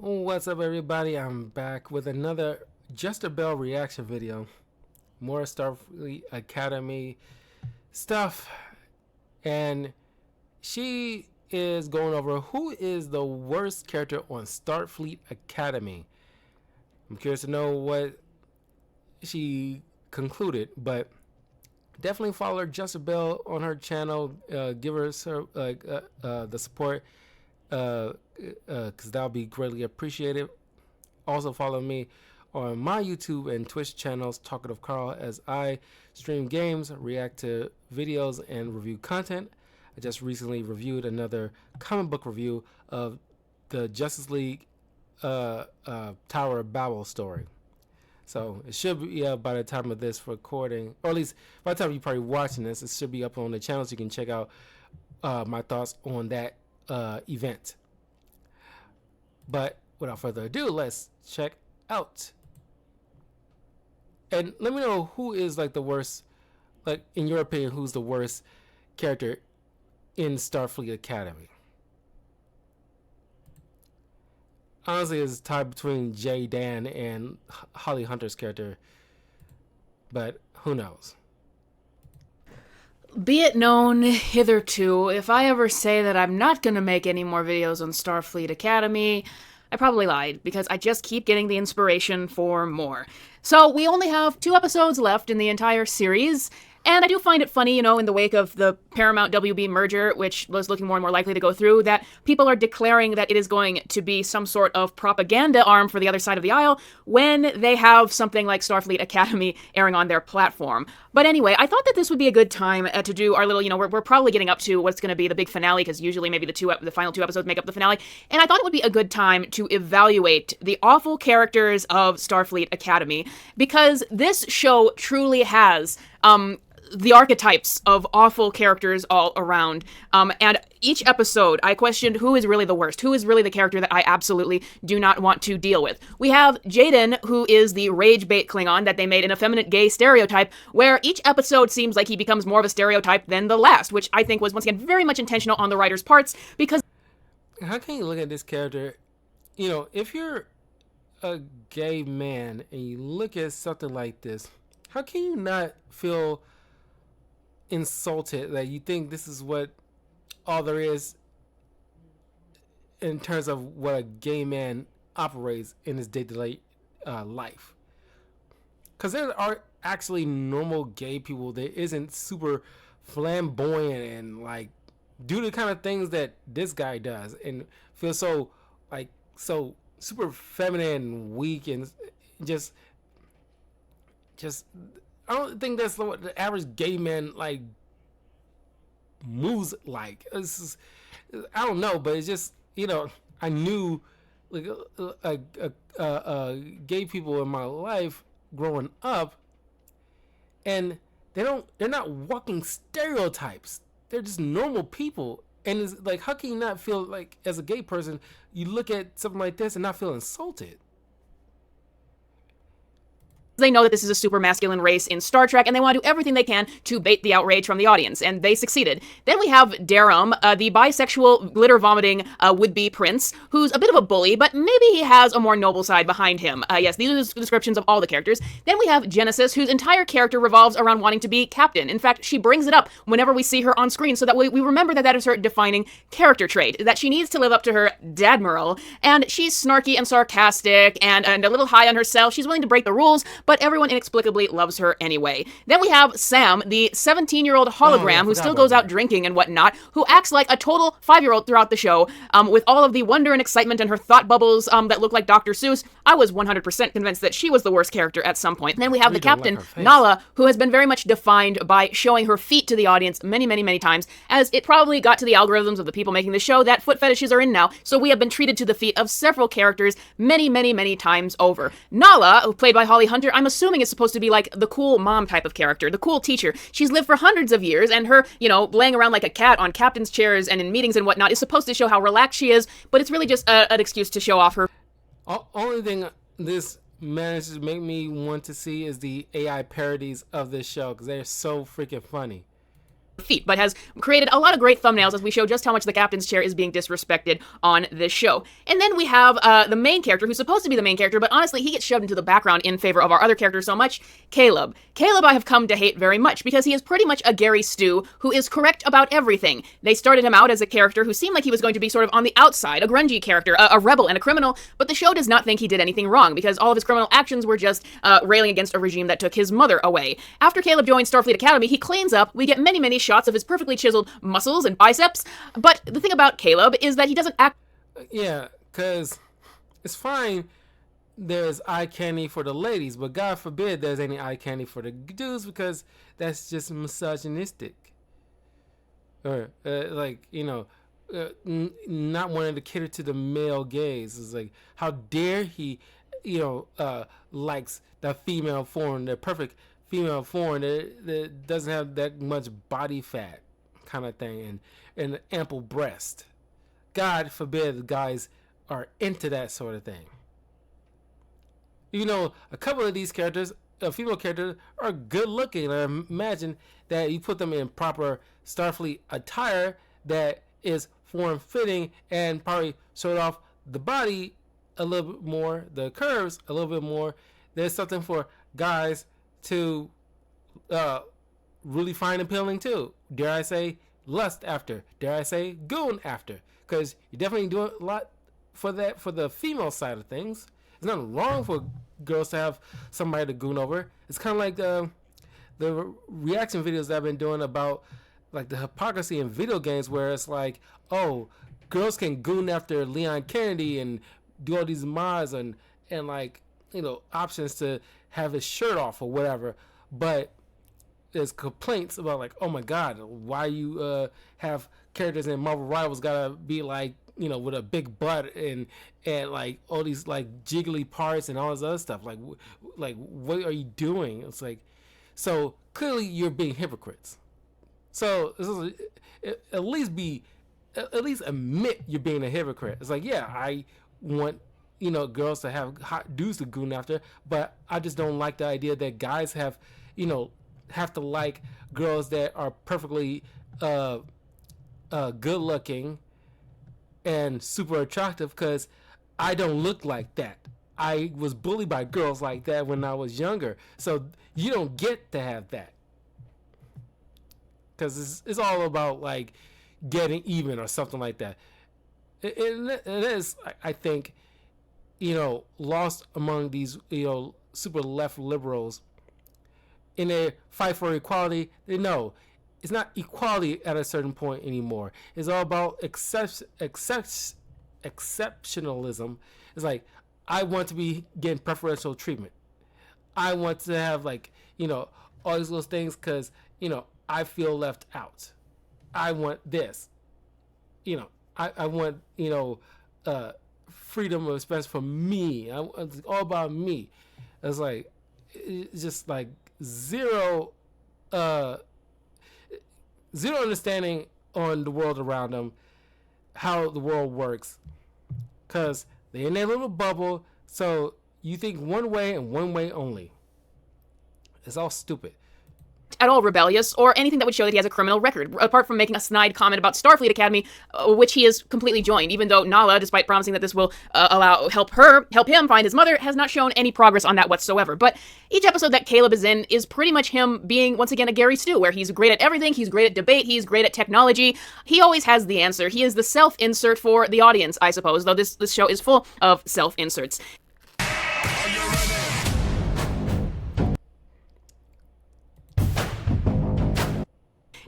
What's up, everybody? I'm back with another Jesterbell reaction video. More Starfleet Academy stuff. And she is going over who is the worst character on Starfleet Academy. I'm curious to know what she concluded, but definitely follow her, Jesterbell, on her channel. Give her the support, because that'll be greatly appreciated. Also follow me on my YouTube and Twitch channels, Talkative Carl, as I stream games, react to videos, and review content. I just recently reviewed another comic book review of the Justice League Tower of Babel story. So it should be by the time of this recording, or at least by the time you're probably watching this, it should be up on the channel so you can check out my thoughts on that event. But without further ado, let's check out. And let me know who is like the worst, like in your opinion, who's the worst character in Starfleet Academy. Honestly, it's tied between Jay Dan and Holly Hunter's character, but who knows? Be it known hitherto, if I ever say that I'm not going to make any more videos on Starfleet Academy, I probably lied, because I just keep getting the inspiration for more. So we only have 2 episodes left in the entire series, and I do find it funny, you know, in the wake of the Paramount WB merger, which was looking more and more likely to go through, that people are declaring that it is going to be some sort of propaganda arm for the other side of the aisle when they have something like Starfleet Academy airing on their platform. But anyway, I thought that this would be a good time to do our little, you know, we're probably getting up to what's going to be the big finale, because usually maybe the final 2 episodes make up the finale, and I thought it would be a good time to evaluate the awful characters of Starfleet Academy, because this show truly has the archetypes of awful characters all around. And each episode, I questioned who is really the worst, who is really the character that I absolutely do not want to deal with. We have Jaden, who is the rage bait Klingon that they made an effeminate gay stereotype, where each episode seems like he becomes more of a stereotype than the last, which I think was, once again, very much intentional on the writer's parts, because... How can you look at this character, you know, if you're a gay man and you look at something like this, how can you not feel insulted that you think this is what all there is in terms of what a gay man operates in his day-to-day life? Because there are actually normal gay people that isn't super flamboyant and like do the kind of things that this guy does and feel so like so super feminine and weak and just I don't think that's what the average gay man like moves like. I don't know, but it's just, you know, I knew like gay people in my life growing up, and they're not walking stereotypes. They're just normal people, and it's like, how can you not feel like, as a gay person, you look at something like this and not feel insulted? They know that this is a super masculine race in Star Trek, and they want to do everything they can to bait the outrage from the audience, and they succeeded. Then we have Darum, the bisexual, glitter-vomiting would-be prince, who's a bit of a bully, but maybe he has a more noble side behind him. Yes, these are the descriptions of all the characters. Then we have Genesis, whose entire character revolves around wanting to be captain. In fact, she brings it up whenever we see her on screen, so that we remember that that is her defining character trait, that she needs to live up to her dadmiral, and she's snarky and sarcastic, and a little high on herself. She's willing to break the rules, but everyone inexplicably loves her anyway. Then we have Sam, the 17-year-old hologram who still goes out drinking and whatnot, who acts like a total 5-year-old throughout the show, with all of the wonder and excitement and her thought bubbles that look like Dr. Seuss. I was 100% convinced that she was the worst character at some point. And then we have the captain, Nala, who has been very much defined by showing her feet to the audience many, many, many times, as it probably got to the algorithms of the people making the show that foot fetishes are in now, so we have been treated to the feet of several characters many, many, many times over. Nala, played by Holly Hunter, I'm assuming is supposed to be like the cool mom type of character, the cool teacher. She's lived for hundreds of years, and her, you know, laying around like a cat on captain's chairs and in meetings and whatnot is supposed to show how relaxed she is, but it's really just an excuse to show off her. Only thing this manages to make me want to see is the AI parodies of this show, because they're so freaking funny. feet, but has created a lot of great thumbnails as we show just how much the captain's chair is being disrespected on this show. And then we have the main character, who's supposed to be the main character, but honestly, he gets shoved into the background in favor of our other characters so much, Caleb. Caleb I have come to hate very much, because he is pretty much a Gary Stu who is correct about everything. They started him out as a character who seemed like he was going to be sort of on the outside, a grungy character, a rebel and a criminal, but the show does not think he did anything wrong, because all of his criminal actions were just railing against a regime that took his mother away. After Caleb joins Starfleet Academy, he cleans up, we get many shots of his perfectly chiseled muscles and biceps, but the thing about Caleb is that he doesn't act... Yeah, because it's fine there's eye candy for the ladies, but God forbid there's any eye candy for the dudes, because that's just misogynistic. Or, not wanting to cater to the male gaze. It's like, how dare he, likes the female form, the perfect female form that doesn't have that much body fat, kind of thing, and ample breast. God forbid guys are into that sort of thing. A couple of these characters, female characters, are good looking. I imagine that you put them in proper Starfleet attire that is form fitting and probably showed off the body a little bit more, the curves a little bit more. There's something for guys to really find appealing too. Dare I say lust after? Dare I say goon after? Because you're definitely doing a lot for that, for the female side of things. There's nothing wrong for girls to have somebody to goon over. It's kind of like the reaction videos that I've been doing about like the hypocrisy in video games, where it's like, oh, girls can goon after Leon Kennedy and do all these mods and like, options to have his shirt off or whatever, but there's complaints about like, oh my god, why you have characters in Marvel Rivals gotta be like, with a big butt and like all these like jiggly parts and all this other stuff. Like what are you doing? It's like, so clearly you're being hypocrites. So at least admit you're being a hypocrite. It's like, yeah, I want girls to have hot dudes to goon after, but I just don't like the idea that guys have to like girls that are perfectly good looking and super attractive, because I don't look like that. I was bullied by girls like that when I was younger, so you don't get to have that, because it's all about like getting even or something like that. It is, I think, lost among these super left liberals in their fight for equality. They know it's not equality at a certain point anymore. It's all about exceptionalism. It's like, I want to be getting preferential treatment. I want to have like, all these little things because, I feel left out. I want this. I want, freedom of expression for me. It's all about me. It's like, it's just like zero understanding on the world around them, how the world works, because they're in their little bubble, so you think one way and one way only. It's all stupid. At all rebellious, or anything that would show that he has a criminal record, apart from making a snide comment about Starfleet Academy, which he has completely joined, even though Nala, despite promising that this will help him find his mother, has not shown any progress on that whatsoever. But each episode that Caleb is in is pretty much him being, once again, a Gary Stu, where he's great at everything, he's great at debate, he's great at technology, he always has the answer. He is the self-insert for the audience, I suppose, though this show is full of self-inserts.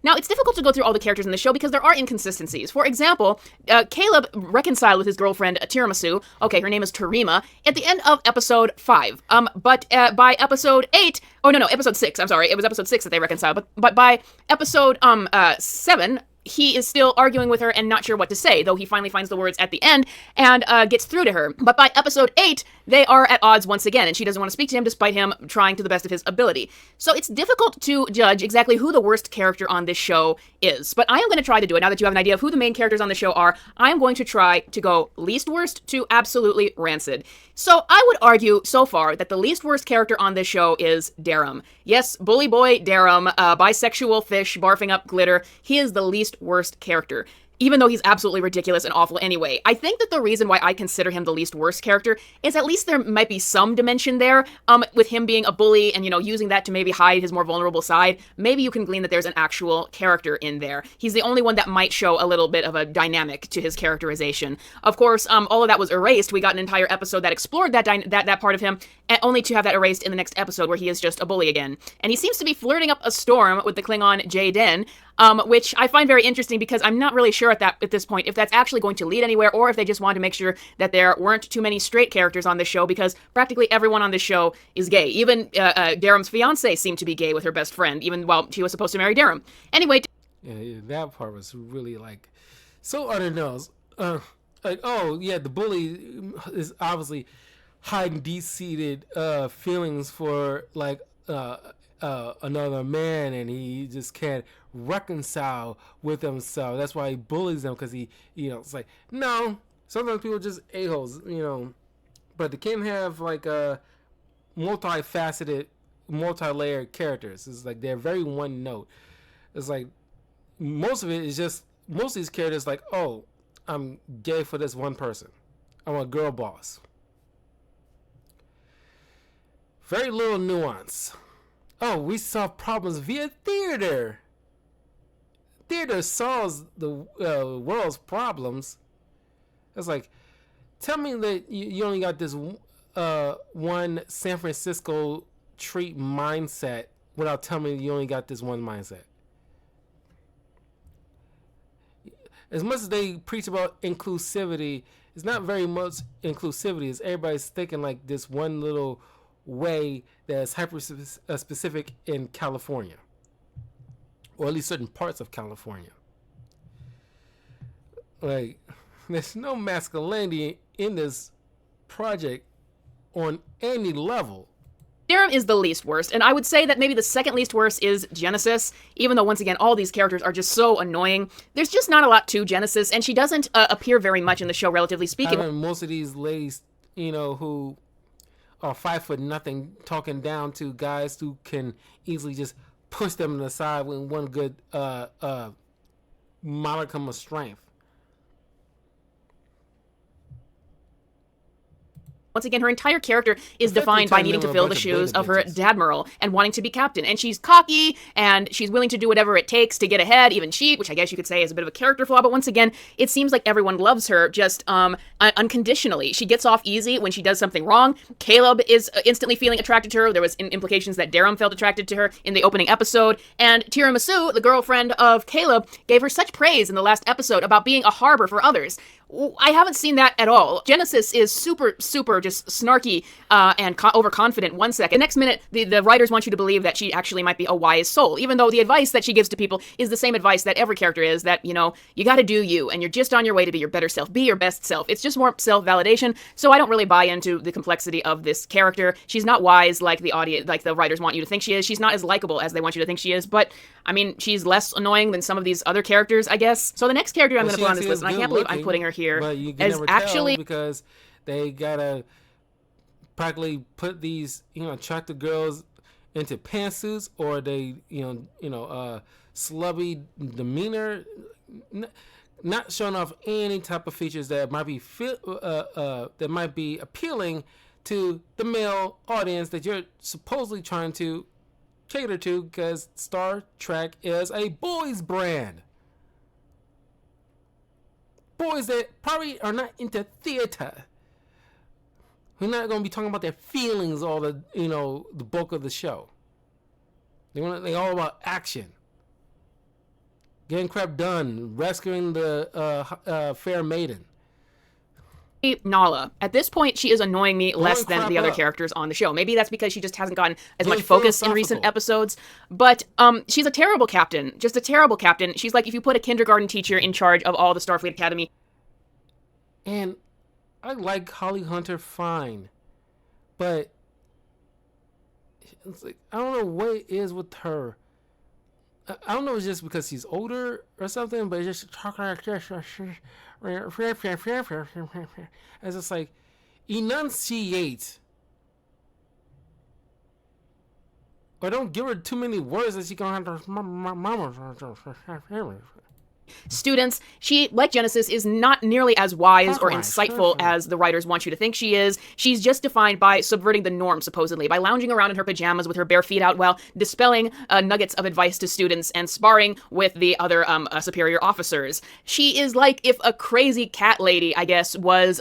Now, it's difficult to go through all the characters in the show because there are inconsistencies. For example, Caleb reconciled with his girlfriend, Tiramisu, okay, her name is Tarima, at the end of episode 5. But by episode 8, episode 6, I'm sorry, it was episode 6 that they reconciled, but by episode 7, he is still arguing with her and not sure what to say, though he finally finds the words at the end and gets through to her. But by episode 8, they are at odds once again, and she doesn't want to speak to him despite him trying to the best of his ability. So it's difficult to judge exactly who the worst character on this show is. But I am going to try to do it. Now that you have an idea of who the main characters on the show are, I am going to try to go least worst to absolutely rancid. So I would argue so far that the least worst character on this show is Darum. Yes, bully boy Darum, bisexual fish barfing up glitter. He is the least worst character, even though he's absolutely ridiculous and awful anyway. I think that the reason why I consider him the least worst character is at least there might be some dimension there, with him being a bully and, using that to maybe hide his more vulnerable side. Maybe you can glean that there's an actual character in there. He's the only one that might show a little bit of a dynamic to his characterization. Of course, all of that was erased. We got an entire episode that explored that part of him, and only to have that erased in the next episode where he is just a bully again. And he seems to be flirting up a storm with the Klingon Jaden, which I find very interesting because I'm not really sure at this point if that's actually going to lead anywhere or if they just want to make sure that there weren't too many straight characters on this show, because practically everyone on this show is gay. Even Darum's fiance seemed to be gay with her best friend, even while she was supposed to marry Darum. Anyway. Yeah, that part was really so unannounced. The bully is obviously hiding deep-seated feelings for another man, and he just can't reconcile with himself. That's why he bullies them, because he, it's like, no, sometimes people are just a-holes, but they can have multifaceted, multi-layered characters. It's like they're very one note. It's like most of these characters oh, I'm gay for this one person. I'm a girl boss. Very little nuance. Oh, we solve problems via theater. Theater solves the world's problems. It's like, tell me that you only got this one San Francisco treat mindset without telling me you only got this one mindset. As much as they preach about inclusivity, it's not very much inclusivity. It's everybody's thinking this one little way that's hyper specific in California, or at least certain parts of California. There's no masculinity in this project on any level. Darum is the least worst, and I would say that maybe the second least worst is Genesis, even though, once again, all these characters are just so annoying. There's just not a lot to Genesis, and she doesn't appear very much in the show, relatively speaking. Most of these ladies, who are 5'0", talking down to guys who can easily just push them to the side with one good modicum of strength. Once again, her entire character is defined by needing to fill the shoes of her Dadmiral and wanting to be captain. And she's cocky, and she's willing to do whatever it takes to get ahead, even cheat, which I guess you could say is a bit of a character flaw. But once again, it seems like everyone loves her just unconditionally. She gets off easy when she does something wrong. Caleb is instantly feeling attracted to her. There was implications that Darum felt attracted to her in the opening episode. And Tiramisu, the girlfriend of Caleb, gave her such praise in the last episode about being a harbor for others. I haven't seen that at all. Genesis is super, super just snarky and overconfident one second. The next minute, the writers want you to believe that she actually might be a wise soul, even though the advice that she gives to people is the same advice that every character is, that, you gotta do you, and you're just on your way to be your better self. Be your best self. It's just more self-validation, so I don't really buy into the complexity of this character. She's not wise like the writers want you to think she is. She's not as likable as they want you to think she is, but, she's less annoying than some of these other characters, I guess. So the next character I'm going to put on this list, and I can't believe I'm putting her here, but you can never tell because they gotta practically put these attractive girls into pantsuits, or they slubby demeanor, not showing off any type of features that might be appealing to the male audience that you're supposedly trying to cater to, because Star Trek is a boys brand. Boys that probably are not into theater. We're not going to be talking about their feelings all the bulk of the show. They're all about action, getting crap done, rescuing the fair maiden. Nala. At this point, she is annoying me less than the other characters on the show. Maybe that's because she just hasn't gotten as much focus in recent episodes. But she's a terrible captain. Just a terrible captain. She's like if you put a kindergarten teacher in charge of all the Starfleet Academy. And I like Holly Hunter fine. But it's like, I don't know what it is with her. I don't know if it's just because she's older or something, but it's just talking like this. It's just like, enunciate. Or don't give her too many words that she gonna have to. Students, she, like Genesis, is not nearly as wise or insightful as the writers want you to think she is. She's just defined by subverting the norm, supposedly, by lounging around in her pajamas with her bare feet out while dispelling nuggets of advice to students and sparring with the other superior officers. She is like if a crazy cat lady, I guess, was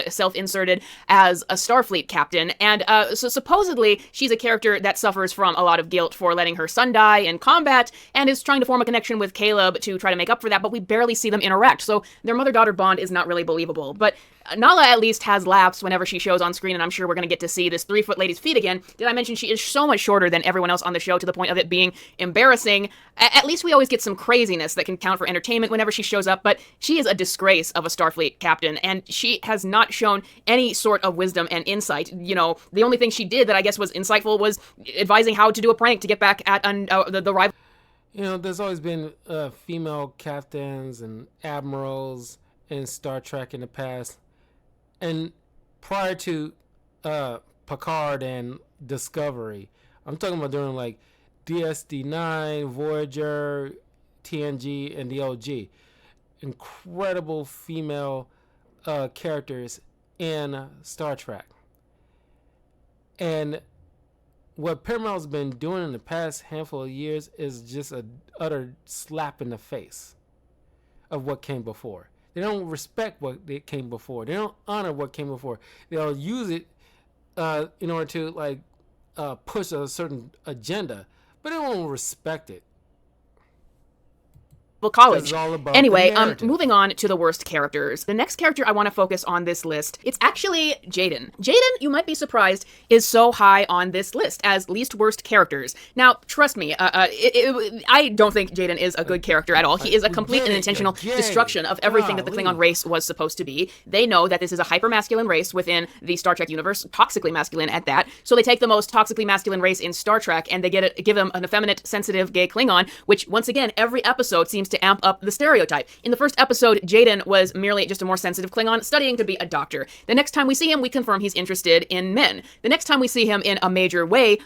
self-inserted as a Starfleet captain, and so supposedly she's a character that suffers from a lot of guilt for letting her son die in combat and is trying to form a connection with Caleb to try to make up for that, but we barely see them interact, so their mother-daughter bond is not really believable. But Nala at least has laughs whenever she shows on screen, and I'm sure we're going to get to see this 3-foot lady's feet again. Did I mention she is so much shorter than everyone else on the show to the point of it being embarrassing? At least we always get some craziness that can count for entertainment whenever she shows up, but she is a disgrace of a Starfleet captain, and she has not shown any sort of wisdom and insight. You know, the only thing she did that I guess was insightful was advising how to do a prank to get back at the rival. You know, there's always been female captains and admirals in Star Trek in the past. And prior to Picard and Discovery, I'm talking about during like DS9, Voyager, TNG, and the OG. Incredible female characters in Star Trek. And what Paramount's been doing in the past handful of years is just an utter slap in the face of what came before. They don't respect what came before. They don't honor what came before. They'll use it in order to like push a certain agenda, but they won't respect it. College. Anyway, moving on to the worst characters. The next character I want to focus on this list, it's actually Jaden. Jaden, you might be surprised, is so high on this list as least worst characters. Now, trust me, I don't think Jaden is a good character at all. He is a complete and intentional destruction of everything that the Klingon race was supposed to be. They know that this is a hyper-masculine race within the Star Trek universe, toxically masculine at that, so they take the most toxically masculine race in Star Trek and they give them an effeminate, sensitive, gay Klingon, which, once again, every episode seems to amp up the stereotype. In the first episode, Jaden was merely just a more sensitive Klingon studying to be a doctor. The next time we see him, we confirm he's interested in men. The next time we see him in a major way,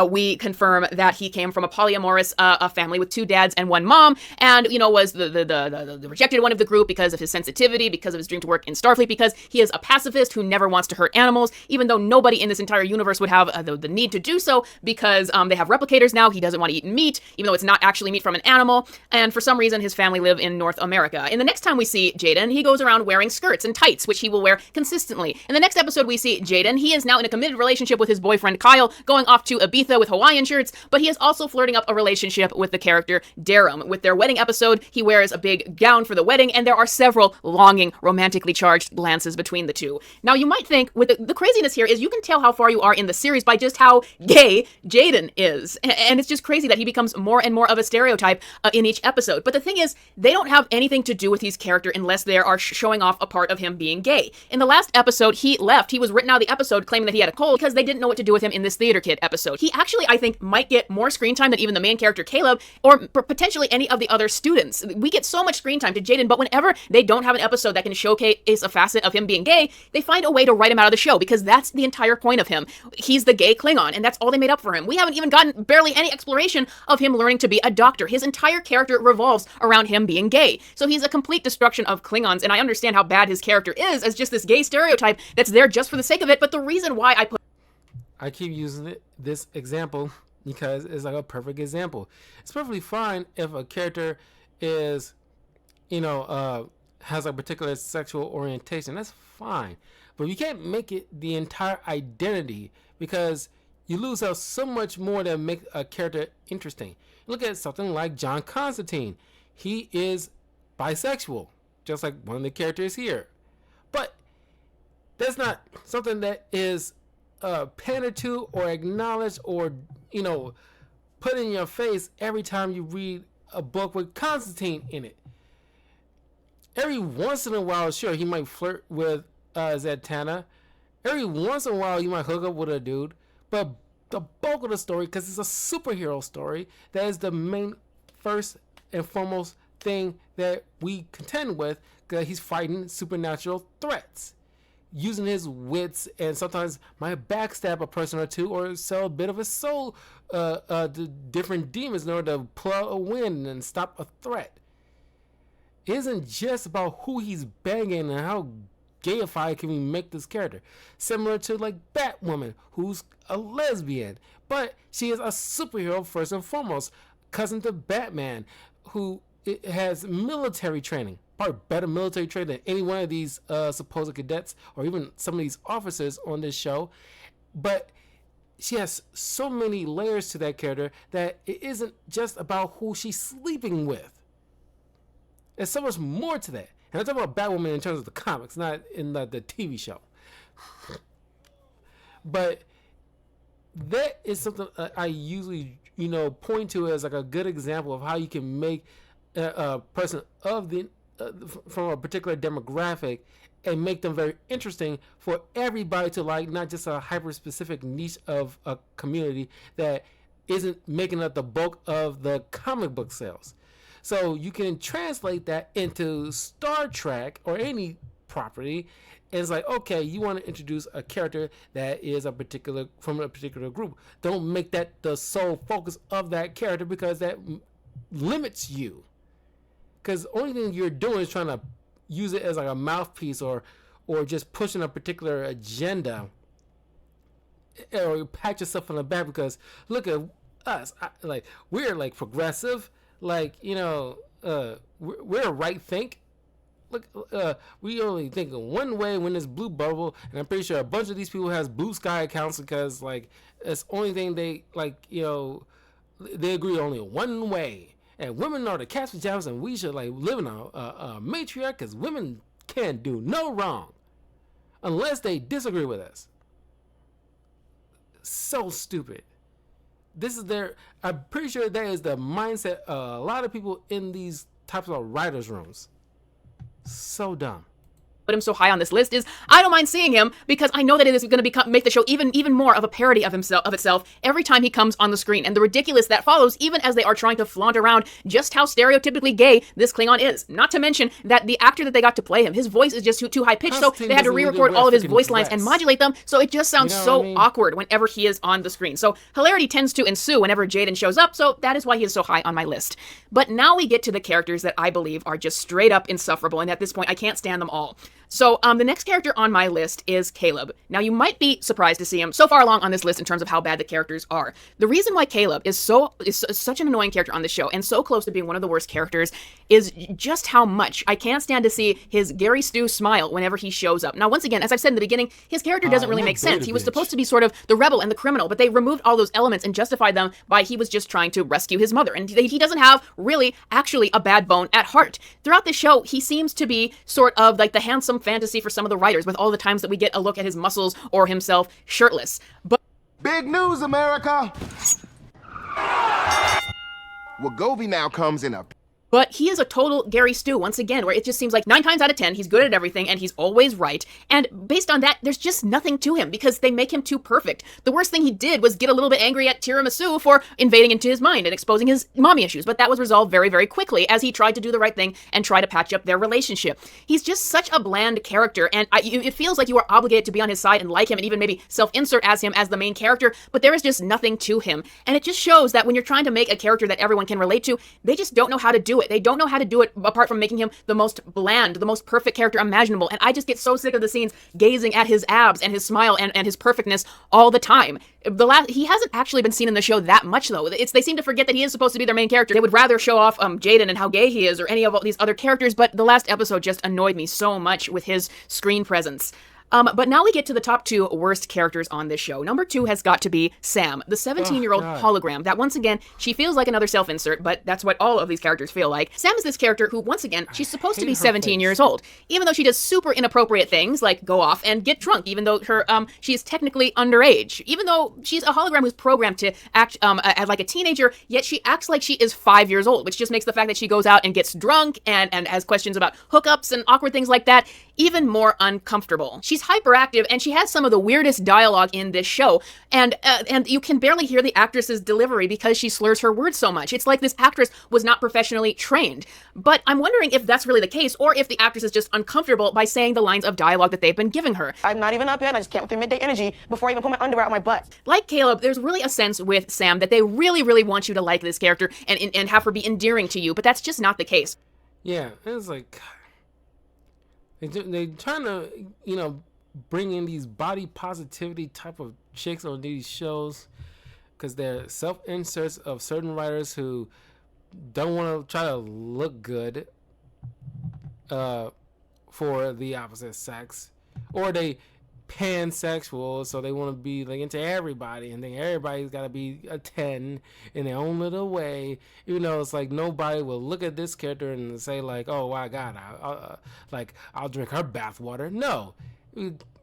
we confirm that he came from a polyamorous a family with 2 dads and 1 mom, and, you know, was the rejected one of the group because of his sensitivity, because of his dream to work in Starfleet, because he is a pacifist who never wants to hurt animals, even though nobody in this entire universe would have the need to do so, because they have replicators now. He doesn't want to eat meat, even though it's not actually meat from an animal, and for some reason his family live in North America. And the next time we see Jaden, he goes around wearing skirts and tights, which he will wear consistently. In the next episode we see Jaden, he is now in a committed relationship with his boyfriend Kyle, going off to Ibiza with Hawaiian shirts, but he is also flirting up a relationship with the character Darum. With their wedding episode, he wears a big gown for the wedding, and there are several longing, romantically charged glances between the two. Now you might think, with the craziness here is you can tell how far you are in the series by just how gay Jaden is. And it's just crazy that he becomes more and more of a stereotype in each episode. But the thing is, they don't have anything to do with his character unless they are showing off a part of him being gay. In the last episode, he left. He was written out of the episode claiming that he had a cold because they didn't know what to do with him in this Theater Kid episode. He actually, I think, might get more screen time than even the main character Caleb, or potentially any of the other students. We get so much screen time to Jaden, but whenever they don't have an episode that can showcase a facet of him being gay, they find a way to write him out of the show, because that's the entire point of him. He's the gay Klingon, and that's all they made up for him. We haven't even gotten barely any exploration of him learning to be a doctor. His entire character revolves around him being gay. So he's a complete destruction of Klingons, and I understand how bad his character is as just this gay stereotype that's there just for the sake of it, but the reason why I keep using this example because it's like a perfect example. It's perfectly fine if a character is, has a particular sexual orientation. That's fine. But you can't make it the entire identity, because you lose out so much more that make a character interesting. Look at something like John Constantine. He is bisexual, just like one of the characters here. But That's not something that is pandered to or acknowledged or, put in your face every time you read a book with Constantine in it. Every once in a while, sure, he might flirt with Zatanna. Every once in a while, you might hook up with a dude. But the bulk of the story, because it's a superhero story, that is the main, first and foremost thing that we contend with, because he's fighting supernatural threats. Using his wits and sometimes might backstab a person or two or sell a bit of his soul to different demons in order to plow a wind and stop a threat. It isn't just about who he's banging and how gayified can we make this character. Similar to like Batwoman, who's a lesbian, but she is a superhero first and foremost. Cousin to Batman, who has military training. Probably better military training than any one of these supposed cadets or even some of these officers on this show. But she has so many layers to that character that it isn't just about who she's sleeping with. There's so much more to that. And I'm talking about Batwoman in terms of the comics, not in the TV show. But that is something I usually, point to as like a good example of how you can make a person of the from a particular demographic and make them very interesting for everybody to like, not just a hyper specific niche of a community that isn't making up the bulk of the comic book sales. So you can translate that into Star Trek or any property. And it's like, okay, you want to introduce a character that is from a particular group. Don't make that the sole focus of that character, because that limits you. Because the only thing you're doing is trying to use it as like a mouthpiece or just pushing a particular agenda, or pat yourself on the back because look at us, we're like progressive, we're a right think. Look, we only think in one way when there's blue bubble, and I'm pretty sure a bunch of these people has blue sky accounts because it's the only thing they they agree only one way. And women are the cat's pajamas, and we should live in a matriarch because women can't do no wrong unless they disagree with us. So stupid. I'm pretty sure that is the mindset of a lot of people in these types of writers' rooms. So dumb. Put him so high on this list is I don't mind seeing him because I know that it is going to make the show even more of a parody of itself every time he comes on the screen, and the ridiculous that follows even as they are trying to flaunt around just how stereotypically gay this Klingon is. Not to mention that the actor that they got to play him, his voice is just too high pitched, so they had to re-record all of his voice lines and modulate them, so it just sounds awkward whenever he is on the screen. So hilarity tends to ensue whenever Jaden shows up, so that is why he is so high on my list. But now we get to the characters that I believe are just straight up insufferable, and at this point I can't stand them all. So the next character on my list is Caleb. Now you might be surprised to see him so far along on this list in terms of how bad the characters are. The reason why Caleb is such an annoying character on the show and so close to being one of the worst characters is just how much I can't stand to see his Gary Stu smile whenever he shows up. Now once again, as I've said in the beginning, his character doesn't really make sense. He was supposed to be sort of the rebel and the criminal, but they removed all those elements and justified them by he was just trying to rescue his mother. And he doesn't have really actually a bad bone at heart. Throughout the show, he seems to be sort of like the handsome fantasy for some of the writers, with all the times that we get a look at his muscles or himself shirtless. But big news, America! Wagovi now comes in a... But he is a total Gary Stu, once again, where it just seems like 9 times out of 10, he's good at everything, and he's always right. And based on that, there's just nothing to him, because they make him too perfect. The worst thing he did was get a little bit angry at Tiramisu for invading into his mind and exposing his mommy issues, but that was resolved very, very quickly as he tried to do the right thing and try to patch up their relationship. He's just such a bland character, and it feels like you are obligated to be on his side and like him, and even maybe self-insert as him as the main character, but there is just nothing to him. And it just shows that when you're trying to make a character that everyone can relate to, they just don't know how to do it. They don't know how to do it apart from making him the most bland, the most perfect character imaginable. And I just get so sick of the scenes gazing at his abs and his smile and his perfectness all the time. He hasn't actually been seen in the show that much, though. They seem to forget that he is supposed to be their main character. They would rather show off Jaden and how gay he is or any of all these other characters, but the last episode just annoyed me so much with his screen presence. But now we get to the top 2 worst characters on this show. Number 2 has got to be Sam, the 17-year-old hologram that, once again, she feels like another self-insert, but that's what all of these characters feel like. Sam is this character who, once again, she's supposed to be 17 years old, even though she does super inappropriate things like go off and get drunk, even though she is technically underage, even though she's a hologram who's programmed to act as like a teenager, yet she acts like she is 5 years old, which just makes the fact that she goes out and gets drunk and has questions about hookups and awkward things like that even more uncomfortable. She's hyperactive, and she has some of the weirdest dialogue in this show, and you can barely hear the actress's delivery because she slurs her words so much. It's like this actress was not professionally trained. But I'm wondering if that's really the case, or if the actress is just uncomfortable by saying the lines of dialogue that they've been giving her. I'm not even up yet, and I just can't with their midday energy before I even put my underwear out my butt. Like Caleb, there's really a sense with Sam that they really, really want you to like this character and have her be endearing to you, but that's just not the case. Yeah, it's like they're trying to, bring in these body positivity type of chicks on these shows because they're self-inserts of certain writers who don't want to try to look good for the opposite sex, or they pansexual, so they want to be like into everybody and think everybody's got to be a 10 in their own little way. It's like nobody will look at this character and say like, oh my god, I'll drink her bathwater. No,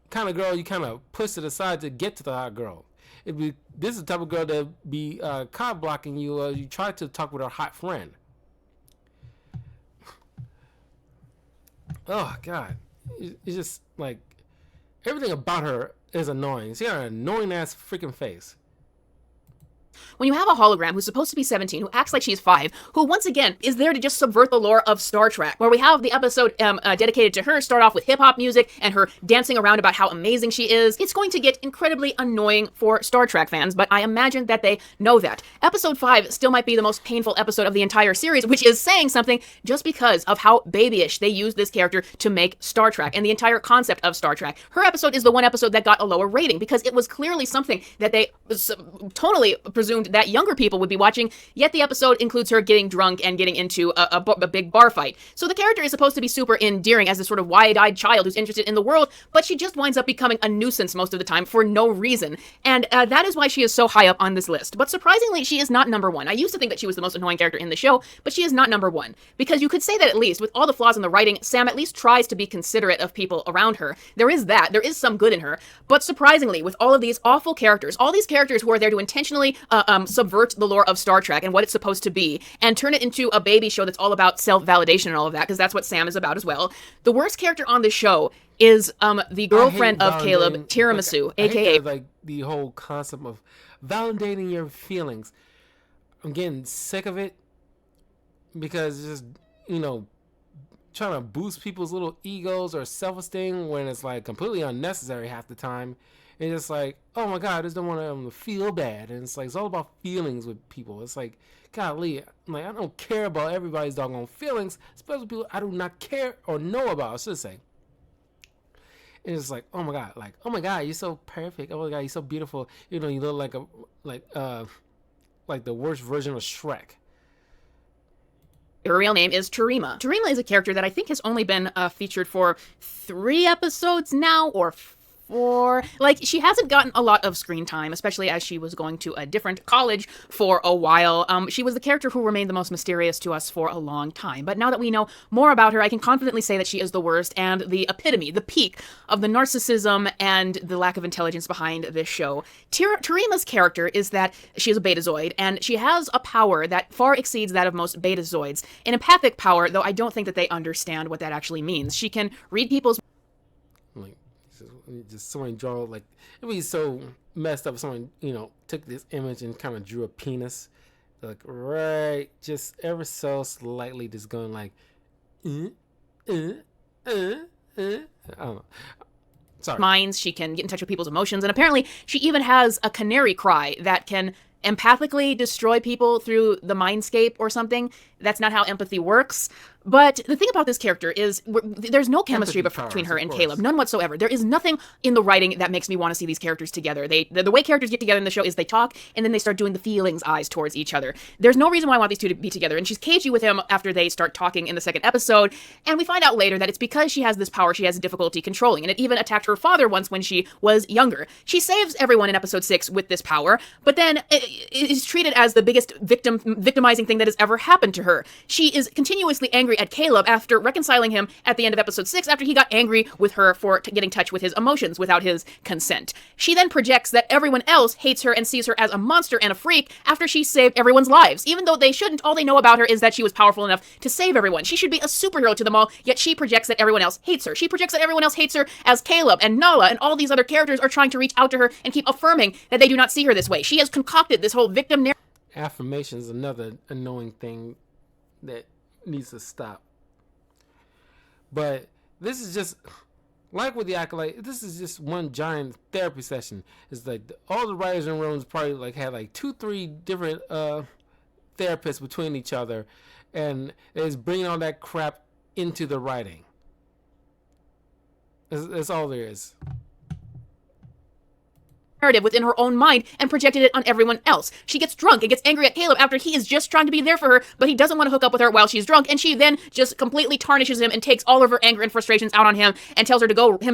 kind of girl you kind of push it aside to get to the hot girl. This is the type of girl that be cock blocking you. You try to talk with her hot friend. Oh god, it's just like everything about her is annoying. She got an annoying ass freaking face. When you have a hologram who's supposed to be 17, who acts like she's 5, who once again is there to just subvert the lore of Star Trek, where we have the episode dedicated to her start off with hip-hop music and her dancing around about how amazing she is, it's going to get incredibly annoying for Star Trek fans, but I imagine that they know that. Episode 5 still might be the most painful episode of the entire series, which is saying something just because of how babyish they used this character to make Star Trek and the entire concept of Star Trek. Her episode is the one episode that got a lower rating because it was clearly something that they totally presumed that younger people would be watching, yet the episode includes her getting drunk and getting into a big bar fight. So the character is supposed to be super endearing as this sort of wide-eyed child who's interested in the world, but she just winds up becoming a nuisance most of the time for no reason. And that is why she is so high up on this list. But surprisingly, she is not number 1. I used to think that she was the most annoying character in the show, but she is not number 1. Because you could say that at least, with all the flaws in the writing, Sam at least tries to be considerate of people around her. There is that. There is some good in her. But surprisingly, with all of these awful characters, all these characters who are there to intentionally subvert the lore of Star Trek and what it's supposed to be, and turn it into a baby show that's all about self-validation and all of that, because that's what Sam is about as well. The worst character on the show is the girlfriend of Caleb, Tiramisu, aka like the whole concept of validating your feelings. I'm getting sick of it because it's just trying to boost people's little egos or self-esteem when it's like completely unnecessary half the time. It's just like, oh my god, I just don't want them to feel bad. And it's like, it's all about feelings with people. It's like, golly, I don't care about everybody's doggone feelings, especially people I do not care or know about, I should say. And it's like, oh my god, you're so perfect. Oh my god, you're so beautiful. You look like the worst version of Shrek. her real name is Terima. Terima is a character that I think has only been featured for 3 episodes now, or 4. Like, she hasn't gotten a lot of screen time, especially as she was going to a different college for a while. She was the character who remained the most mysterious to us for a long time. But now that we know more about her, I can confidently say that she is the worst and the epitome, the peak of the narcissism and the lack of intelligence behind this show. Terima's character is that she is a betazoid, and she has a power that far exceeds that of most betazoids. An empathic power, though I don't think that they understand what that actually means. She can read people's... Just someone draw, like, it would be so messed up if someone, took this image and kind of drew a penis, like, right, just ever so slightly just going like, I don't know. Sorry. Minds, she can get in touch with people's emotions, and apparently she even has a canary cry that can empathically destroy people through the mindscape or something. That's not how empathy works. But the thing about this character is there's no chemistry between her and Caleb, none whatsoever. There is nothing in the writing that makes me want to see these characters together. The way characters get together in the show is they talk and then they start doing the feelings eyes towards each other. There's no reason why I want these two to be together. And she's cagey with him after they start talking in the second episode. And we find out later that it's because she has this power she has difficulty controlling. And it even attacked her father once when she was younger. She saves everyone in episode 6 with this power, but then is treated as the biggest victimizing thing that has ever happened to her. She is continuously angry at Caleb after reconciling him at the end of episode 6 after he got angry with her for getting in touch with his emotions without his consent. She then projects that everyone else hates her and sees her as a monster and a freak after she saved everyone's lives. Even though they shouldn't, all they know about her is that she was powerful enough to save everyone. She should be a superhero to them all, yet she projects that everyone else hates her. She projects that everyone else hates her as Caleb and Nala and all these other characters are trying to reach out to her and keep affirming that they do not see her this way. She has concocted this whole victim narrative. Affirmation is another annoying thing that needs to stop. But this is just like with the Acolyte. This is just one giant therapy session. It's like all the writers in rooms probably like had like 2-3 different therapists between each other, and it's bringing all that crap into the writing. That's all there is. Within her own mind and projected it on everyone else. She gets drunk and gets angry at Caleb after he is just trying to be there for her, but he doesn't want to hook up with her while she's drunk, and she then just completely tarnishes him and takes all of her anger and frustrations out on him and tells him to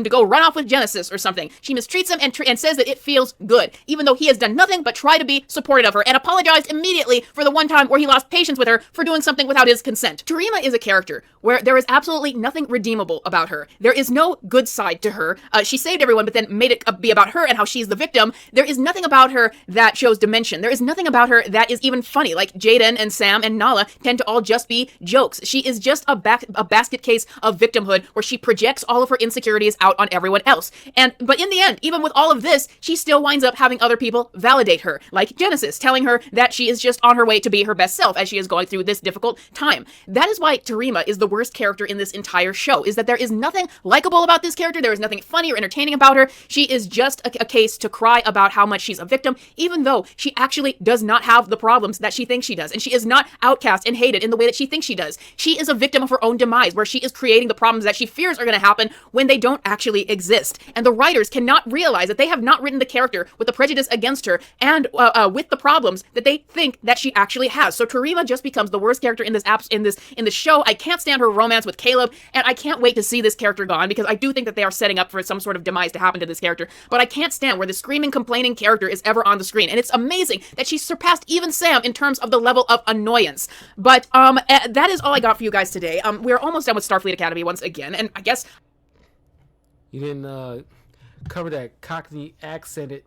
go run off with Genesis or something. She mistreats him and says that it feels good, even though he has done nothing but try to be supportive of her and apologized immediately for the one time where he lost patience with her for doing something without his consent. Tareema is a character where there is absolutely nothing redeemable about her. There is no good side to her. She saved everyone, but then made it be about her and how she's the victim. There is nothing about her that shows dimension. There is nothing about her that is even funny. Like Jaden and Sam and Nala tend to all just be jokes. She is just a basket case of victimhood where she projects all of her insecurities out on everyone else. But in the end, even with all of this, she still winds up having other people validate her, like Genesis, telling her that she is just on her way to be her best self as she is going through this difficult time. That is why Tareema is the worst character in this entire show, is that there is nothing likable about this character. There is nothing funny or entertaining about her. She is just a case to cry about how much she's a victim, even though she actually does not have the problems that she thinks she does. And she is not outcast and hated in the way that she thinks she does. She is a victim of her own demise, where she is creating the problems that she fears are going to happen when they don't actually exist. And the writers cannot realize that they have not written the character with the prejudice against her and with the problems that they think that she actually has. So Tareema just becomes the worst character in this show. I can't stand her romance with Caleb, and I can't wait to see this character gone, because I do think that they are setting up for some sort of demise to happen to this character. But I can't stand where the screaming, complaining character is ever on the screen, and it's amazing that she surpassed even Sam in terms of the level of annoyance. But that is all I got for you guys today. We're almost done with Starfleet Academy once again, and I guess you didn't cover that Cockney accented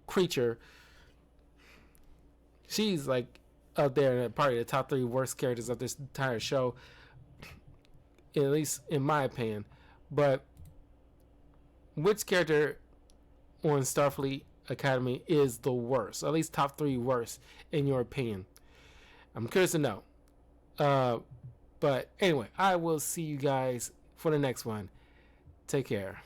creature. She's like out there in probably the top 3 worst characters of this entire show, at least in my opinion. But which character on Starfleet Academy is the worst? At least top 3 worst in your opinion. I'm curious to know. But anyway, I will see you guys for the next one. Take care.